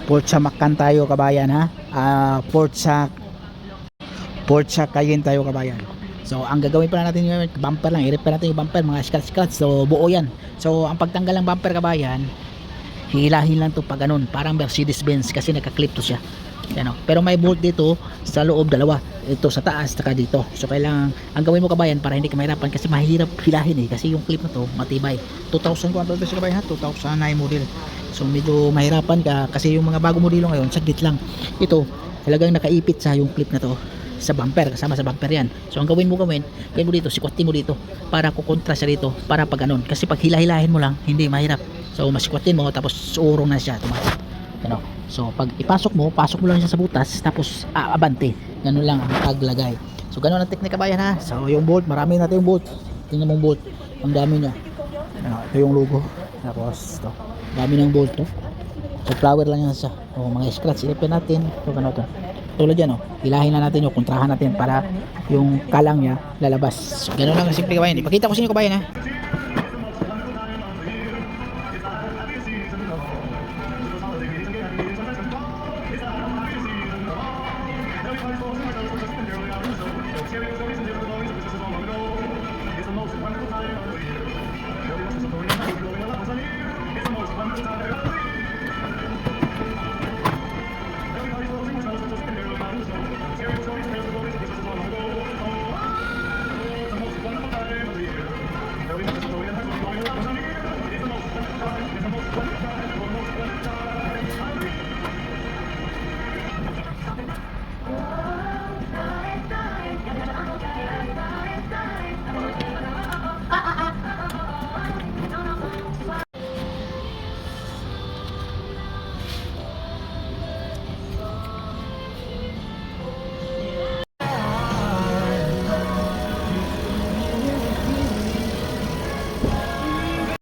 Port sa Makan tayo kabayan ha. Port sa Cayenne tayo kabayan. So ang gagawin pala natin ngayon, bumper lang, i-repair natin yung bumper, mga scratch. So buo yan. So ang pagtanggal ng bumper kabayan, hilahin lang to pag ganun, parang Mercedes-Benz kasi naka-clip to siya. Yan, pero may bolt dito sa loob, dalawa, ito sa taas saka dito. So kailangan ang gawin mo kabayan para hindi ka mahirapan, kasi mahirap hilahin kasi yung clip na to matibay. 2000 ko ito kabayan ha, 2009 model. So medyo mahirapan ka kasi yung mga bago modelo ngayon saglit lang. Ito talagang nakaipit sa yung clip na to sa bumper, kasama sa bumper yan. So ang gawin mo dito, sikwatin mo dito para kukontra siya dito, para pag ganun, kasi pag hilahin mo lang hindi mahirap. So masikwatin mo tapos urong na siya automatic. Ano? So pag ipasok mo, pasok mo lang siya sa butas tapos abante. Ganun lang ang paglagay. So ganun ang teknika kabayan ha. So yung bolt, marami natin yung bolt. Tingnan mo yung bolt, ang dami niya. Ano, ito yung logo. Tapos ito, dami ng bolt to. So flower lang yan siya. O mga scratch, i-repair natin. So ganun to. Tulad yan, hilahin na natin yung kontrahan natin para yung kalang niya lalabas. So, ganun lang simple kabayan. Ipakita ko sa inyo kabayan ha.